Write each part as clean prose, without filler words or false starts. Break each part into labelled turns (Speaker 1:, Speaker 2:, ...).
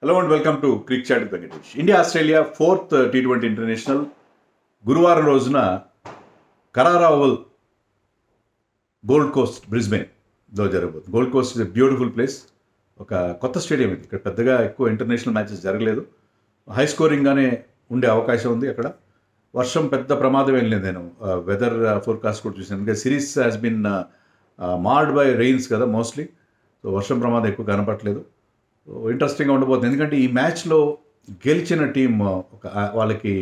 Speaker 1: Hello and welcome to Cricket Chat with Venkatesh. India Australia 4th T20 International గురువారం రోజున కరారా oval gold Coast బ్రిస్బేన్లో జరగబోతుంది. Gold Coast is a beautiful place. ఒక కొత్త stadium ఇది. ఇక్కడ పెద్దగా ఎక్కువ ఇంటర్నేషనల్ మ్యాచెస్ జరగలేదు. హై స్కోరింగ్గానే ఉండే అవకాశం ఉంది. అక్కడ వర్షం పెద్ద ప్రమాదం ఏం లేదు. నేను వెదర్ ఫోర్కాస్ట్ కూడా చూసాను. ఇంకా series has been marred by rains కదా మోస్ట్లీ. సో వర్షం ప్రమాదం ఎక్కువ కనపట్లేదు. ఇంట్రెస్టింగ్గా ఉండబోతుంది. ఎందుకంటే ఈ మ్యాచ్లో గెలిచిన టీం వాళ్ళకి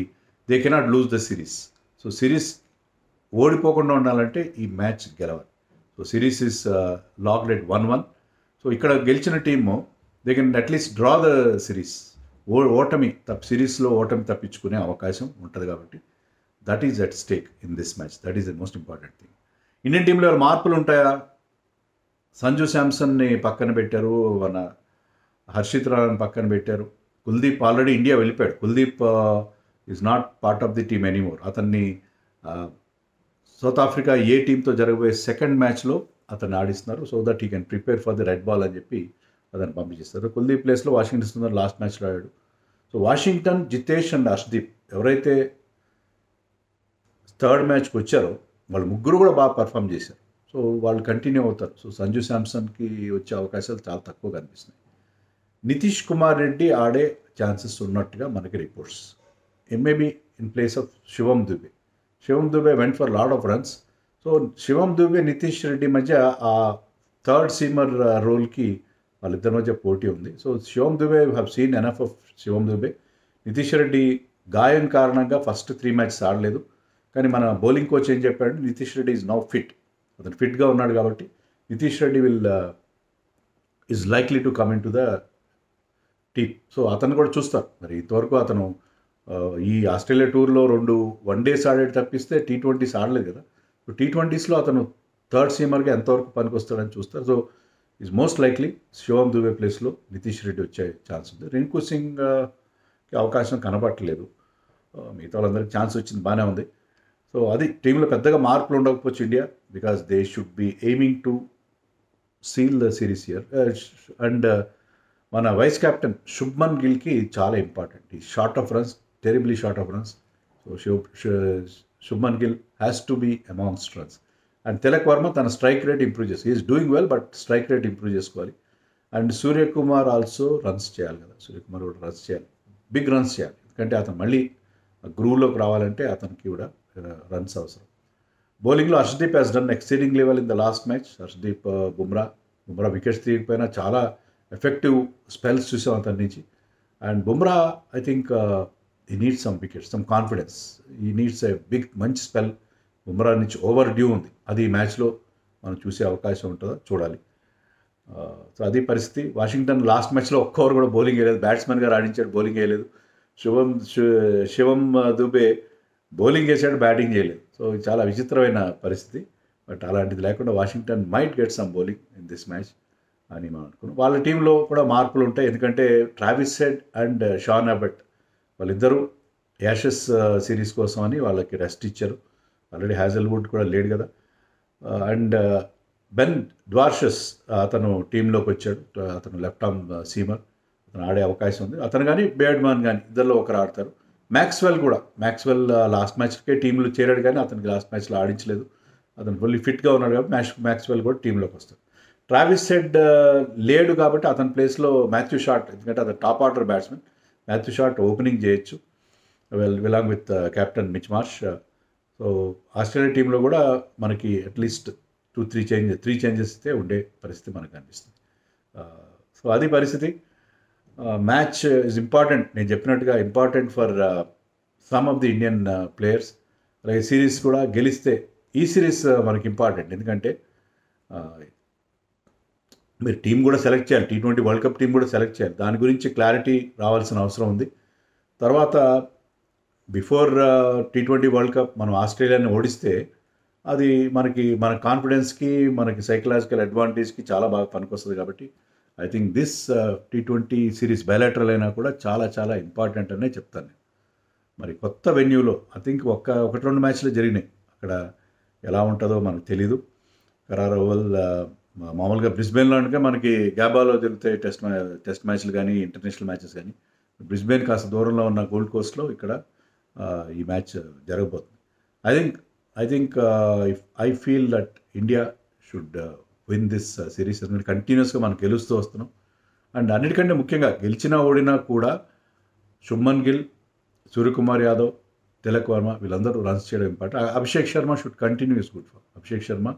Speaker 1: they cannot lose the series. So series ఓడిపోకుండా ఉండాలంటే ఈ మ్యాచ్ గెలవాలి. So series is locked at 1-1. So ఇక్కడ గెలిచిన team they can at least draw the series. సిరీస్లో ఓటమి తప్పించుకునే అవకాశం ఉంటుంది కాబట్టి that is at stake in this match. That is the most important thing. Indian టీంలో మార్పులు ఉంటాయా? సంజు శాంసన్ని పక్కన పెట్టారు, మన హర్షిత్ రాణాని పక్కన పెట్టారు. కుల్దీప్ ఆల్రెడీ ఇండియా వెళ్ళిపోయాడు. Kuldeep is not part of the team anymore. అతన్ని సౌత్ ఆఫ్రికా ఏ టీంతో జరగబోయే సెకండ్ మ్యాచ్లో అతన్ని ఆడిస్తున్నారు. So that he can prepare for the red ball అని చెప్పి అతన్ని పంపించేస్తారు. కుల్దీప్ ప్లేస్లో వాషింగ్టన్ సుందర్ లాస్ట్ మ్యాచ్లో ఆడాడు. So Washington, Jitesh and Harshdeep ఎవరైతే థర్డ్ మ్యాచ్కి వచ్చారో వాళ్ళు ముగ్గురు కూడా బాగా పర్ఫామ్ చేశారు. సో వాళ్ళు కంటిన్యూ అవుతారు. సో సంజు శాంసన్కి వచ్చే అవకాశాలు చాలా తక్కువ కనిపిస్తున్నాయి. నితీష్ కుమార్ రెడ్డి ఆడే ఛాన్సెస్ ఉన్నట్టుగా మనకి reports. Maybe in place of Shivam Dube. Shivam Dube went for lot of runs. So Shivam Dube, Nitish Reddy మధ్య ఆ థర్డ్ సీమర్ రోల్కి వాళ్ళిద్దరి మధ్య పోటీ ఉంది. So Shivam Dube have seen enough of Shivam Dube. Nitish Reddy గాయం కారణంగా ఫస్ట్ 3 మ్యాచెస్ ఆడలేదు. కానీ మన బౌలింగ్ కోచ్ ఏం చెప్పాడు, Nitish Reddy is now fit. అతను ఫిట్గా ఉన్నాడు కాబట్టి Nitish Reddy is likely to come in to the team. So అతను కూడా చూస్తారు. మరి ఇంతవరకు అతను ఈ ఆస్ట్రేలియా టూర్లో 2 వన్డేస్ ఆడేది తప్పిస్తే T20s ఆడలేదు కదా. సో T20sలో అతను థర్డ్ సీమర్గా ఎంతవరకు పనికొస్తాడని చూస్తారు. సో ఈజ్ మోస్ట్ లైక్లీ శివం దుబే ప్లేస్లో నితీష్ రెడ్డి వచ్చే ఛాన్స్ ఉంది. రింకు సింగ్కి అవకాశం కనపట్టలేదు. మిగతా వాళ్ళందరికీ ఛాన్స్ వచ్చింది, బాగానే ఉంది. సో అది టీంలో పెద్దగా మార్పులు ఉండకపోవచ్చు India, because they should be aiming to seal the series year. And మన వైస్ కెప్టెన్ శుభ్మన్ గిల్కి చాలా ఇంపార్టెంట్. ఈ short of runs, terribly short of runs. So Shubman Gill has to be amongst runs. And Tilak Varma తన స్ట్రైక్ రేట్ ఇంప్రూవ్ చేసి is doing well, but strike rate improve చేసుకోవాలి. And Suryakumar also runs చేయాలి కదా. సూర్యకుమార్ కూడా రన్స్ చేయాలి, బిగ్ రన్స్ చేయాలి. ఎందుకంటే అతను మళ్ళీ గ్రూవ్లోకి రావాలంటే అతనికి కూడా రన్స్ అవసరం. బౌలింగ్లో Harshdeep has done exceeding level in the last match. Harshdeep, Bumrah wickets తీయకపోయినా చాలా ఎఫెక్టివ్ స్పెల్స్ చూసాం అతని నుంచి. And Bumrah I think he needs some wickets, some confidence. He needs a మంచి స్పెల్ బుమ్రా నుంచి ఓవర్ డ్యూ ఉంది. అది ఈ మ్యాచ్లో మనం చూసే అవకాశం ఉంటుందో చూడాలి. సో అది పరిస్థితి. వాషింగ్టన్ లాస్ట్ మ్యాచ్లో ఒక్క ఓవర్ కూడా బౌలింగ్ వేయలేదు. బ్యాట్స్మెన్గా ఆడించాడు, బౌలింగ్ వేయలేదు. శివం దుబే బౌలింగ్ వేసాడు, బ్యాటింగ్ చేయలేదు. సో చాలా విచిత్రమైన పరిస్థితి. బట్ అలాంటిది లేకుండా Washington might get some bowling in this match అని మనం అనుకున్నాం. వాళ్ళ టీంలో కూడా మార్పులు ఉంటాయి. ఎందుకంటే Travis Head and Shaun Abbott వాళ్ళిద్దరూ యాషెస్ సిరీస్ కోసం అని వాళ్ళకి రెస్ట్ ఇచ్చారు. ఆల్రెడీ హ్యాజల్వుడ్ కూడా లేడు కదా. అండ్ బెన్ డ్వార్షస్ అతను టీంలోకి వచ్చాడు. అతను లెఫ్ట్ ఆర్మ్ సీమర్, అతను ఆడే అవకాశం ఉంది. అతను కానీ బేడ్మాన్ కానీ ఇద్దరిలో ఒకరు ఆడతారు. మ్యాక్స్వెల్ లాస్ట్ మ్యాచ్కే టీంలో చేరాడు, కానీ అతనికి లాస్ట్ మ్యాచ్లో ఆడించలేదు. అతను ఫుల్లీ ఫిట్గా ఉన్నాడు కాబట్టి మ్యాక్స్వెల్ కూడా టీంలోకి వస్తాడు. ట్రావిస్ హెడ్ లేడు కాబట్టి అతని ప్లేస్లో మాథ్యూ షాట్, ఎందుకంటే అతను top order batsmen. Matthew Short opening చేయొచ్చు along with captain Mitch Marsh. So Australia టీంలో కూడా మనకి అట్లీస్ట్ 3 చేంజెస్ అయితే ఉండే పరిస్థితి మనకు అనిపిస్తుంది. సో అది పరిస్థితి. Match is important. నేను చెప్పినట్టుగా important for some of the Indian players. అలాగే సిరీస్ కూడా గెలిస్తే ఈ సిరీస్ మనకి ఇంపార్టెంట్. ఎందుకంటే మీరు టీం కూడా సెలెక్ట్ చేయాలి. T20 వరల్డ్ కప్ టీం కూడా సెలెక్ట్ చేయాలి. దాని గురించి క్లారిటీ రావాల్సిన అవసరం ఉంది. తర్వాత బిఫోర్ T20 వరల్డ్ కప్ మనం ఆస్ట్రేలియాని ఓడిస్తే అది మన కాన్ఫిడెన్స్కి, మనకి సైకలాజికల్ అడ్వాంటేజ్కి చాలా బాగా పనికొస్తుంది. కాబట్టి I think this T20 series bilateral అయినా కూడా చాలా చాలా ఇంపార్టెంట్ అనే చెప్తాను. మరి కొత్త వెన్యూలో ఐ థింక్ 1-2 మ్యాచ్లు జరిగినాయి. అక్కడ ఎలా ఉంటుందో మనకు తెలీదు. కరారా ఓవల్ మామూలుగా బ్రిస్బెన్లోనికే మనకి గ్యాబాలో జరుగుతాయి టెస్ట్ మ్యాచ్లు కానీ ఇంటర్నేషనల్ మ్యాచెస్ కానీ. బ్రిస్బెన్ కాస్త దూరంలో ఉన్న గోల్డ్ కోస్ట్లో ఇక్కడ ఈ మ్యాచ్ జరగబోతుంది. I think if I feel that India should win this series. ఎందుకంటే కంటిన్యూస్గా మనం గెలుస్తూ వస్తున్నాం. అండ్ అన్నిటికంటే ముఖ్యంగా గెలిచినా ఓడినా కూడా శుభ్మన్ గిల్, సూర్యకుమార్ యాదవ్, తిలక్ వర్మ వీళ్ళందరూ రన్స్ చేయడం important. Abhishek Sharma should continue is good for. Abhishek Sharma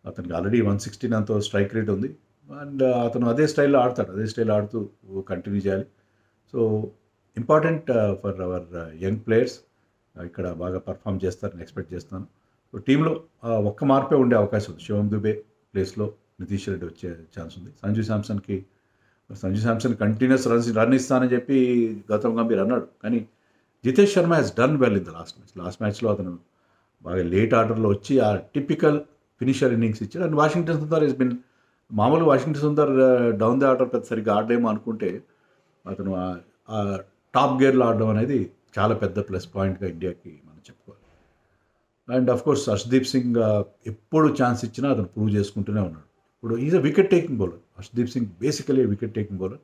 Speaker 1: అతనికి ఆల్రెడీ 116 అంత స్ట్రైక్ రేట్ ఉంది. అండ్ అతను అదే స్టైల్లో ఆడతాడు. అదే స్టైల్లో ఆడుతూ కంటిన్యూ చేయాలి. So important for hour young players. ఇక్కడ బాగా పర్ఫామ్ చేస్తారని ఎక్స్పెక్ట్ చేస్తాను. సో టీంలో ఒక్క మార్పే ఉండే అవకాశం ఉంది. శివం దుబే ప్లేస్లో నితీష్ రెడ్డి వచ్చే ఛాన్స్ ఉంది. సంజు శాంసన్ కంటిన్యూస్ రన్ ఇస్తానని చెప్పి గౌతమ్ గంభీర్ అన్నాడు. కానీ Jitesh Sharma has done well in the last మ్యాచ్లో అతను బాగా లేట్ ఆర్డర్లో వచ్చి ఆ టిపికల్ ఫినిషర్ ఇన్నింగ్స్ ఇచ్చాడు. And Washington Sundar is been మామూలు Washington Sundar down the order పెద్ద సరిగ్గా ఆడేమో అనుకుంటే అతను ఆ టాప్ గేర్లో ఆడడం అనేది చాలా పెద్ద ప్లస్ పాయింట్గా ఇండియాకి మనం చెప్పుకోవాలి. And of course Harshdeep Singh ఎప్పుడు ఛాన్స్ ఇచ్చినా అతను ప్రూవ్ చేసుకుంటూనే ఉన్నాడు. ఇప్పుడు is a wicket taking bowler. Harshdeep Singh basically wicket taking bowler.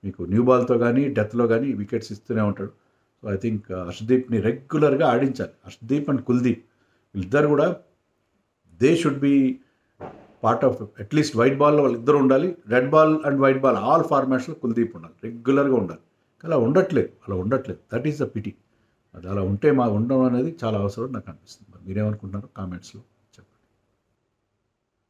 Speaker 1: మీకు న్యూ బాల్తో కానీ డెత్లో కానీ వికెట్స్ ఇస్తూనే ఉంటాడు. సో ఐ థింక్ హర్షదీప్ని రెగ్యులర్గా ఆడించాలి. హర్షదీప్ అండ్ కుల్దీప్ వీళ్ళిద్దరు కూడా they should be part of at least white బాల్లో వాళ్ళిద్దరు ఉండాలి. Red ball and white ball all ఫార్మాట్స్లో కుల్దీప్ ఉండాలి, రెగ్యులర్గా ఉండాలి. అలా ఉండట్లేదు. That is the pity. అది అలా ఉంటే ఉండడం అనేది చాలా అవసరం నాకు అనిపిస్తుంది. మీరేమనుకుంటున్నారు కామెంట్స్లో?